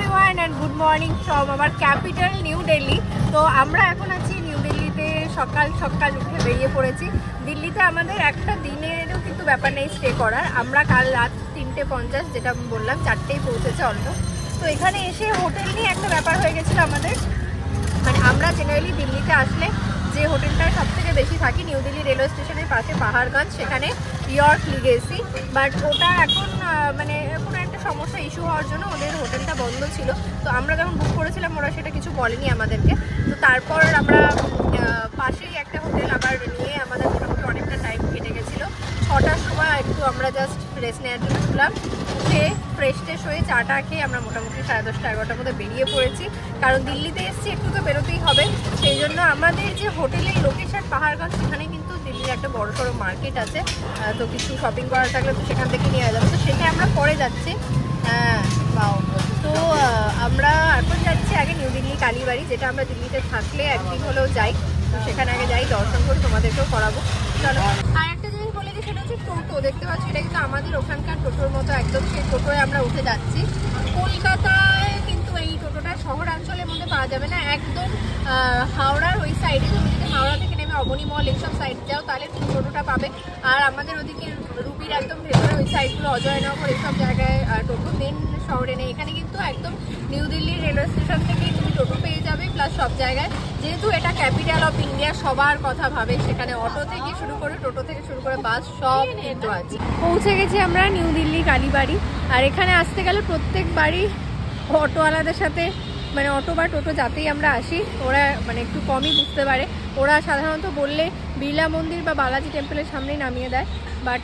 everyone and good morning from our capital New Delhi. তো আমরা এখন আছি নিউ দিল্লিতে, সকাল সকাল উঠে বেরিয়ে পড়েছি। দিল্লিতে আমাদের একটা দিনেরও কিন্তু ব্যাপার নেই স্টে করার। আমরা কাল রাত 3:50 যেটা আমি বললাম 4টেই পৌঁছেছে অলমোস্ট। তো এখানে এসে হোটেল নিয়ে একটা ব্যাপার হয়ে গেছিলো আমাদের, মানে আমরা জেনারেলি দিল্লিতে আসলে যে হোটেলটায় সব থেকে বেশি থাকি নিউ দিল্লি রেলওয়ে স্টেশনের পাশে পাহাড়গঞ্জ, সেখানে ইয়র্ক লিগেসি, বাট ওটা এখন মানে কোনো একটা সমস্যা ইস্যু হওয়ার জন্য ওদের হোটেলটা বন্ধ ছিল। তো আমরা যখন বুক করেছিলাম ওরা সেটা কিছু বলেনি আমাদেরকে। তো তারপর আমরা পাশেই একটা হোটেল আবার নিয়ে আমাদের মোটামুটি অনেকটা টাইম কেটে গেছিলো। 6টার সময় একটু আমরা জাস্ট রেস্ট নেওয়ার জন্য ছিলাম, উঠে ফ্রেশ ট্রেশ হয়ে চাটা খেয়ে আমরা মোটামুটি 10:30-11টার মধ্যে বেরিয়ে পড়েছি। কারণ দিল্লিতে এসেছি একটু তো বেরোতেই হবে, সেই জন্য আমাদের যে হোটেলের লোকেশন পাহাড়গঞ্জ, সেখানে কিন্তু দিল্লির একটা বড় সড়ো মার্কেট আছে। তো কিছু শপিং করার থাকলে তো সেখান থেকে নিয়ে যাবো, তো সেটা আমরা পরে যাচ্ছি। তো আমরা এখন যাচ্ছি আগে নিউ দিল্লি কালীবাড়ি, যেটা আমরা দিল্লিতে থাকলে একদিন হলেও যাই। তো সেখানে আগে যাই, দর্শন করে তোমাদেরকেও করাবো। চলো। আর একটা জিনিস বলে দিই, সেটা হচ্ছে টোটো। দেখতে পাচ্ছি এটা কিন্তু আমাদের ওখানকার টোটোর মতো একদম, সেই টোটোয় আমরা উঠে যাচ্ছি। কলকাতায় কিন্তু এই টোটোটা শহরাঞ্চলের মধ্যে পাওয়া যাবে না, একদম হাওড়ার ওই সাইডে। তুমি যদি হাওড়া থেকে নেমে অবনী মল এইসব সাইড যাও তাহলে তুমি টোটোটা পাবে। আর আমাদের ওদিকে রুবির একদম ভেতরে ওই সাইডগুলো অজয়নগর এইসব জায়গায় টোটো মেন শহরে নেই। এখানে কিন্তু একদম নিউ দিল্লি রেলওয়ে স্টেশন থেকে তুমি টোটো পেয়ে যাবে, প্লাস সব জায়গায়। যেহেতু এটা ক্যাপিটাল অফ ইন্ডিয়া, সবার কথা ভাবে, সেখানে অটো থেকে শুরু করে টোটো থেকে শুরু করে বাস সব কিন্তু আছে। পৌঁছে গেছি আমরা নিউ দিল্লি কালীবাড়ি। আর এখানে আসতে গেলে প্রত্যেকবারই অটোওয়ালাদের সাথে, মানে অটো বা টোটো যাতেই আমরা আসি, ওরা মানে একটু কমই বুঝতে পারে। ওরা সাধারণত বললে বিড়লা মন্দির বা বালাজি টেম্পলের সামনেই নামিয়ে দেয়, বাট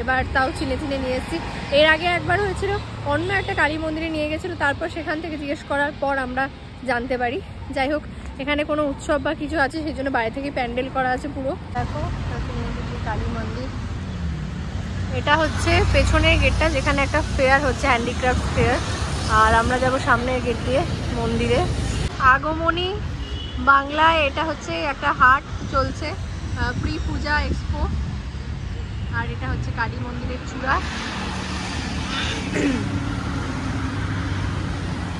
এবার তাও চিনে চিনে নিয়ে এসেছি। এর আগে একবার হয়েছিল অন্য একটা কালী মন্দিরে নিয়ে গেছিলো, তারপর সেখান থেকে জিজ্ঞেস করার পর আমরা জানতে পারি। যাই হোক, এখানে কোনো উৎসব বা কিছু আছে সেই জন্য বাইরে থেকে প্যান্ডেল করা আছে পুরো। দেখো কালী মন্দির, এটা হচ্ছে পেছনের গেটটা, যেখানে একটা ফেয়ার হচ্ছে, হ্যান্ডিক্রাফট ফেয়ার। আর আমরা যাব সামনের গেট দিয়ে মন্দিরে। আগমনী বাংলায় এটা হচ্ছে একটা হাট চলছে, প্রি পূজা এক্সপো। আর এটা হচ্ছে কালী মন্দিরের চূড়া।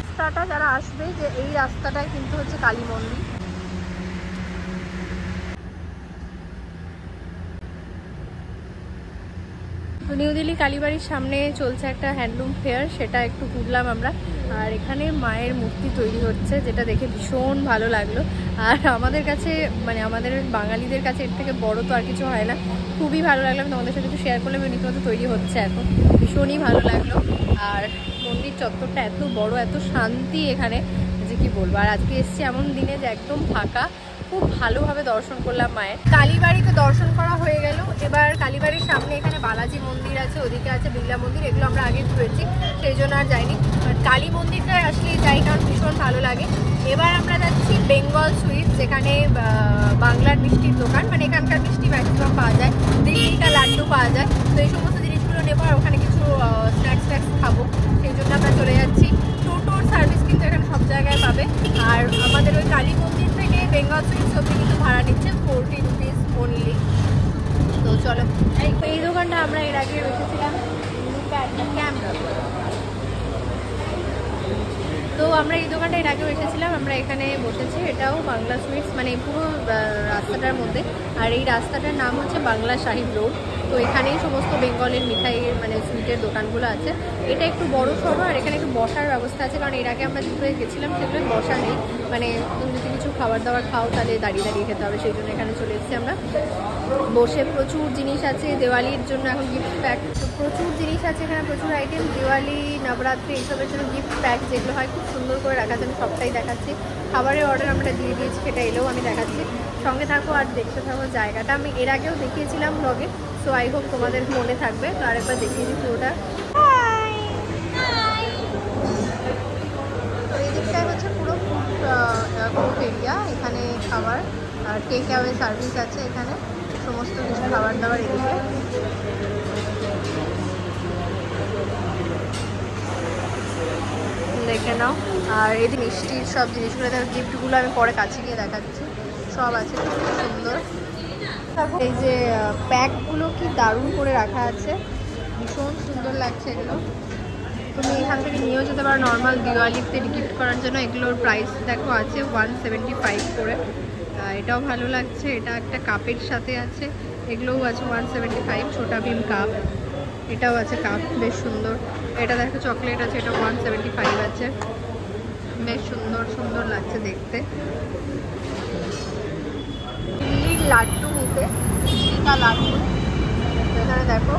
রাস্তাটা যারা আসবে, যে এই রাস্তাটাই কিন্তু হচ্ছে কালী মন্দির। তো নিউ দিল্লি কালীবাড়ির সামনে চলছে একটা হ্যান্ডলুম ফেয়ার, সেটা একটু ঘুরলাম আমরা। আর এখানে মায়ের মূর্তি তৈরি হচ্ছে, যেটা দেখে ভীষণ ভালো লাগলো। আর আমাদের কাছে, মানে আমাদের বাঙালিদের কাছে এর থেকে বড় তো আর কিছু হয় না। খুবই ভালো লাগলো, আমি তোমাদের সাথে একটু শেয়ার করলাম। রীতিমতো তৈরি হচ্ছে এখন, ভীষণই ভালো লাগলো। আর মন্দির চত্বরটা এত বড়, এত শান্তি এখানে যে কি বলবো। আর আজকে এসছি এমন দিনে যে একদম ফাঁকা, খুব ভালোভাবে দর্শন করলাম মায়ের। কালীবাড়িতে দর্শন করা হয়ে গেল। এবার কালীবাড়ির সামনে এখানে বালাজি মন্দির আছে, ওদিকে আছে বিড়লা মন্দির, এগুলো আমরা আগে ঘুরেছি, সেই জন্য আর যাইনি। বাট কালী মন্দিরটায় আসলে যাই, কারণ ভীষণ ভালো লাগে। এবার আমরা যাচ্ছি বেঙ্গল সুইটস, যেখানে বাংলার মিষ্টির দোকান, মানে এখানকার মিষ্টি ম্যাক্সিমাম পাওয়া যায়, দিল্লিটা লাড্ডু পাওয়া যায়। তো এই সমস্ত জিনিসগুলো নেবো, আর ওখানে কিছু স্ন্যাক্স খাবো, সেই জন্য আমরা চলে যাচ্ছি। টোটোর সার্ভিস কিন্তু এখানে সব জায়গায় পাবে। আর আমাদের ওই কালী মন্দির থেকে বেঙ্গল সুইটস অব্দি কিন্তু ভাড়া নিচ্ছে 40 রুপিস অনলি। তো চলো, এই দোকানটা আমরা এর আগে রেখেছিলাম, তো আমরা এই দোকানটা এর আগেও এসেছিলাম, আমরা এখানে বসেছি। এটাও বাংলা সুইটস, মানে পুরো রাস্তাটার মধ্যে। আর এই রাস্তাটার নাম হচ্ছে বাংলা সাহিব রোড। তো এখানেই সমস্ত বেঙ্গলের মিঠাইয়ের, মানে সুইটের দোকানগুলো আছে। এটা একটু বড় সড়ো, আর এখানে একটু বসার ব্যবস্থা আছে, কারণ এর আগে আমরা যেগুলো গেছিলাম সেগুলো বসা নেই। মানে তুমি যদি কিছু খাবার দাবার খাও তাহলে দাঁড়িয়ে দাঁড়িয়ে খেতে হবে, সেই জন্য এখানে চলে এসেছি আমরা। বসে প্রচুর জিনিস আছে দিওয়ালির জন্য, এখন গিফট প্যাক প্রচুর জিনিস আছে এখানে, প্রচুর আইটেম। দিওয়ালি, নবরাত্রি এইসবের জন্য গিফট প্যাক যেগুলো হয় খুব সুন্দর করে রাখা আছে, আমি সবটাই দেখাচ্ছি। খাবারের অর্ডার আমরা দিয়ে দিয়েছি, সেটা এলেও আমি দেখাচ্ছি। সঙ্গে থাকো আর দেখতে থাকো। জায়গাটা আমি এর আগেও দেখিয়েছিলাম ব্লগে, সো আই হোপ তোমাদের মনে থাকবে। তো আরেকবার দেখিয়ে দিই পুরোটা। তো এই দিকটাই হচ্ছে পুরো ফুড এরিয়া, এখানে খাবার আর টেক অ্যাওয়ে সার্ভিস আছে, এখানে সমস্ত কিছু খাবার দাবার এদিকে। দেখে নাও। আর এই যে মিষ্টির সব জিনিসগুলো, গিফটগুলো আমি পরে কাছে গিয়ে দেখাচ্ছি, সব আছে খুব সুন্দর। এই যে প্যাকগুলো কি দারুণ করে রাখা আছে, ভীষণ সুন্দর লাগছে এগুলো। তুমি এখান থেকে নিয়েও যেতে পারো নর্মাল দিওয়ালিতে গিফট করার জন্য। এগুলোর প্রাইস দেখো আছে 175 করে। এটাও ভালো লাগছে, এটা একটা কাপের সাথে আছে, এগুলোও আছে 175। ছোটা ভীম কাপ, এটাও আছে কাপ, বেশ সুন্দর। এটা দেখো চকলেট আছে, এটা 175 আছে, বেশ সুন্দর সুন্দর লাগছে দেখতে। দিল্লির লাড্ডু নিতে, का लाडू এখানে দেখো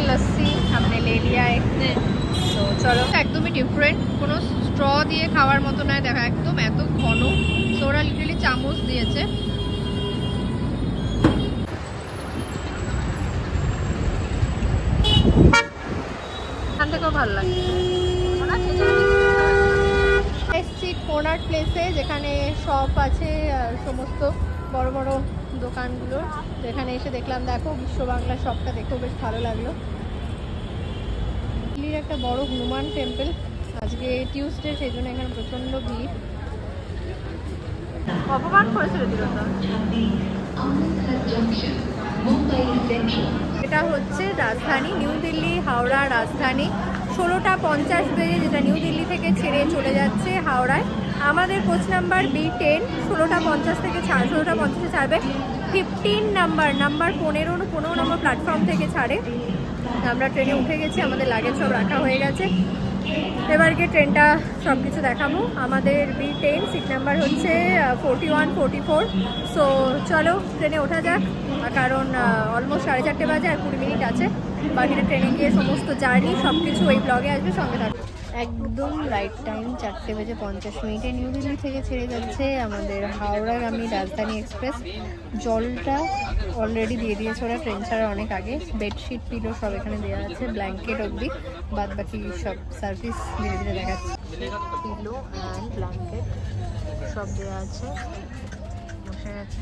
লস্যি हमने ले लिया है। তো চলো, একদমই ডিফারেন্ট, কোনো স্ট্র দিয়ে খাওয়ার মতো নয়, দেখো একদম এত ঘন। তো ওরা লিটারালি চামচ দিয়েছে। এখান থেকেও ভালো লাগছে। এসছি কোনার্ট প্লেসে, যেখানে শপ আছে সমস্ত বড় বড় দোকানগুলোর। যেখানে এসে দেখলাম, দেখো বিশ্ব বাংলা শপটা দেখেও বেশ ভালো লাগলো। দিল্লির একটা বড় হনুমান টেম্পল, আজকে টিউসডে, সেই জন্য এখানে প্রচন্ড ভিড়। অপমান করেছিল দিলতা। এটা হচ্ছে রাজধানী, নিউ দিল্লি হাওড়া রাজধানী। 16টা 50 বেজে যেটা নিউ দিল্লি থেকে ছেড়ে চলে যাচ্ছে হাওড়ায়। আমাদের কোচ নাম্বার B10, 16টা 50 থেকে 16টা 50-এ ছাড়বে। 15 নাম্বার 15 নম্বর প্ল্যাটফর্ম থেকে ছাড়ে। আমরা ট্রেনে উঠে গেছি, আমাদের লাগেজ সব রাখা হয়ে গেছে। এবার গিয়ে ট্রেনটা সব কিছু দেখাবো। আমাদের B10 সিট নাম্বার হচ্ছে 41, 44। সো চলো ট্রেনে ওঠা যাক, কারণ অলমোস্ট 4:30 বাজে আর 20 মিনিট আছে। বাকিটা ট্রেনে গিয়ে সমস্ত জার্নি সব কিছু এই ব্লগে আসবে, সঙ্গে থাকবে। একদম রাইট টাইম 4:50 নিউ দিল্লি থেকে ছেড়ে যাচ্ছে আমাদের হাওড়াগামী রাজধানী এক্সপ্রেস। জলটা অলরেডি দিয়ে দিয়েছে ওরা ট্রেন ছাড়ার অনেক আগে। বেডশিট পিলো সব এখানে দেওয়া আছে, ব্ল্যাঙ্কেট অবধি, বাদ বাকি সব সার্ভিস ধীরে ধীরে দেখাচ্ছে। পিলো অ্যান্ড ব্ল্যাঙ্কেট সব দেওয়া আছে, বসে আছে।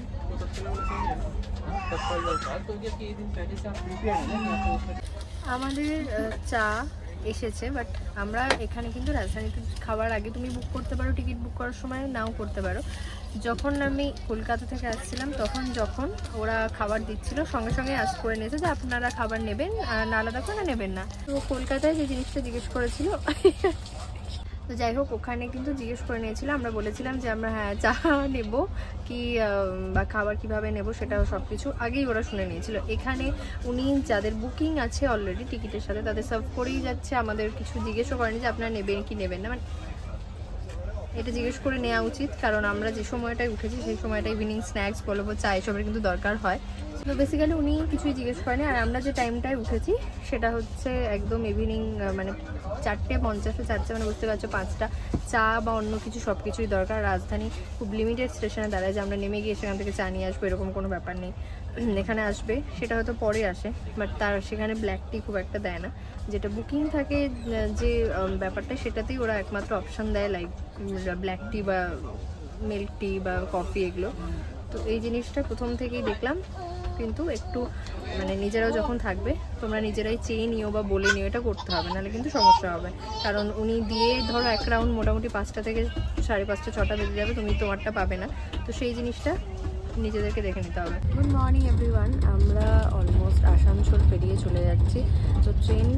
আমাদের চা এসেছে, বাট আমরা এখানে কিন্তু রাজধানীতে খাবার আগে তুমি বুক করতে পারো, টিকিট বুক করার সময় নাও করতে পারো। যখন আমি কলকাতা থেকে আসছিলাম, তখন যখন ওরা খাবার দিচ্ছিল, সঙ্গে সঙ্গে আজ করে নিয়েছে যে আপনারা খাবার নেবেন না আলাদা করে নেবেন না। তো কলকাতায় যে জিনিসটা জিজ্ঞেস করেছিল, তো যাই হোক ওখানে কিন্তু জিজ্ঞেস করে নিয়েছিল। আমরা বলেছিলাম যে আমরা হ্যাঁ চা নেব কি বা খাবার কিভাবে নেব, সেটাও সব কিছু আগেই ওরা শুনে নিয়েছিল। এখানে উনি যাদের বুকিং আছে অলরেডি টিকিটের সাথে, তাদের সার্ভ করেই যাচ্ছে, আমাদের কিছু জিজ্ঞেসও করেনি যে আপনারা নেবেন কি নেবেন না। মানে এটা জিজ্ঞেস করে নেওয়া উচিত, কারণ আমরা যে সময়টায় উঠেছি সেই সময়টা ইভিনিং স্ন্যাক্স বলো চা এসবের কিন্তু দরকার হয়। তো বেসিক্যালি উনি কিছুই জিজ্ঞেস করেনি। আর আমরা যে টাইমটায় উঠেছি সেটা হচ্ছে একদম ইভিনিং, মানে 4:50-এ ছাড়ছে, মানে বুঝতে পারছো 5টা। চা বা অন্য কিছু সব কিছুই দরকার। রাজধানী খুব লিমিটেড স্টেশনে দাঁড়ায় যে আমরা নেমে গিয়ে সেখান থেকে চা নিয়ে আসবো, এরকম কোনো ব্যাপার নেই। এখানে আসবে সেটা হয়তো পরে আসে, বাট তার সেখানে ব্ল্যাক টি খুব একটা দেয় না। যেটা বুকিং থাকে যে ব্যাপারটা, সেটাতেই ওরা একমাত্র অপশান দেয়, লাইক ব্ল্যাক টি বা মিল্ক টি বা কফি এগুলো। তো এই জিনিসটা প্রথম থেকেই দেখলাম, কিন্তু একটু মানে নিজেরাও যখন থাকবে তোমরা নিজেরাই চেয়ে নিও বা বলে নিও, এটা করতে হবে, নাহলে কিন্তু সমস্যা হবে। কারণ উনি দিয়ে ধরো এক রাউন্ড মোটামুটি 5টা থেকে 5:30, 6টা বেজে যাবে, তুমি তোমারটা পাবে না। তো সেই জিনিসটা নিজেদেরকে দেখে নিতে হবে। গুড মর্নিং এভরিওয়ান, আমরা অলমোস্ট আসানসোল পেরিয়ে চলে যাচ্ছি। তো ট্রেন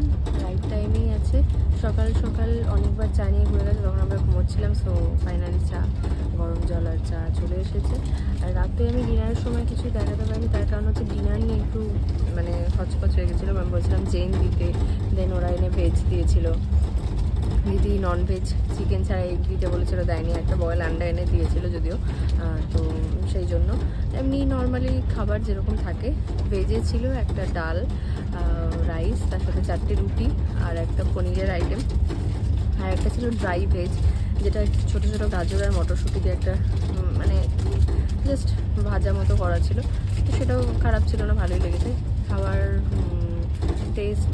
রাইট টাইমেই আছে। সকাল সকাল অনেকবার চা নিয়ে ঘুরে গেছে, তখন আমরা ঘুমোচ্ছিলাম। সো ফাইনালি চা, গরম জল আর চা চলে এসেছে। আর রাতে আমি ডিনারের সময় কিছুই দেখাতে পারিনি, তার কারণ হচ্ছে ডিনার নিয়ে একটু মানে হচপচ হয়ে গেছিলো। আমি বলছিলাম জেন দিতে, দেন ওরা এনে ভেজ দিয়েছিল। দিদি ননভেজ চিকেন ছাড়া এগ দিতে বলেছিল, দেয়নি। একটা বয়েল আন্ডা এনে দিয়েছিল যদিও। তো সেই জন্য এমনি নর্মালি খাবার যেরকম থাকে, ভেজে ছিল একটা ডাল, রাইস, তার সাথে 4টে রুটি আর একটা পনিরের আইটেম, আর একটা ছিল ড্রাই ভেজ, যেটা ছোটো ছোটো গাজর আর মটরশুঁটি দিয়ে একটা মানে জাস্ট ভাজা মতো করা ছিল। তো সেটাও খারাপ ছিল না, ভালোই লেগেছে। খাবার টেস্ট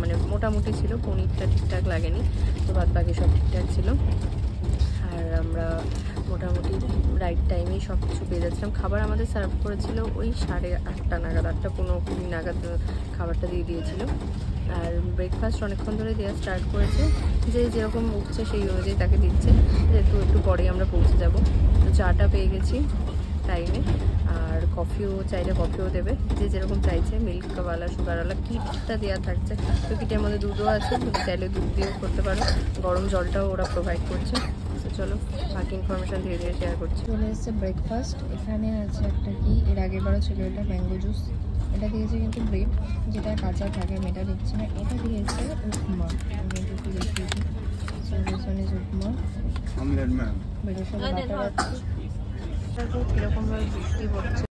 মানে মোটামুটি ছিল, পনিরটা ঠিকঠাক লাগেনি, তো বাদ বাকি সব ঠিকঠাক ছিল। আর আমরা মোটামুটি রাইট টাইমেই সব কিছু পেয়ে যাচ্ছিলাম। খাবার আমাদের সার্ভ করেছিল ওই 8:30 নাগাদ, 8:15 নাগাদ খাবারটা দিয়ে দিয়েছিল। আর ব্রেকফাস্ট অনেকক্ষণ ধরে দেওয়া স্টার্ট করেছে, যে যেরকম উঠছে সেই অনুযায়ী তাকে দিচ্ছে, যেহেতু একটু পরেই আমরা পৌঁছে যাব। তো চাটা পেয়ে গেছি, টাইমে। আর কফিও চাইলে কফিও দেবে, যে যেরকম চাইছে, মিল্কওয়ালা, সুগারওয়ালা, কিটটা দেওয়া থাকছে। তো কিটের মধ্যে দুধও আছে, তুমি চাইলে দুধ দিয়েও করতে পারো। গরম জলটাও ওরা প্রোভাইড করছে। তো চলো বাকি ইনফরমেশান ধীরে ধীরে শেয়ার করছি। চলে এসছে ব্রেকফাস্ট। এখানে আছে একটা কি, এর আগেরবারও ছিল এটা, ম্যাঙ্গো জুস। এটা দিয়েছে কিন্তু ব্রেড, যেটা কাঁচা থাকে, আমি এটা দিচ্ছি না। এটা দিয়েছে উপমা, আমি একটু দেখিয়েছি। উপমা বেরোর সাথে বাটার আছে। কিরকমভাবে বৃষ্টি পড়ছে।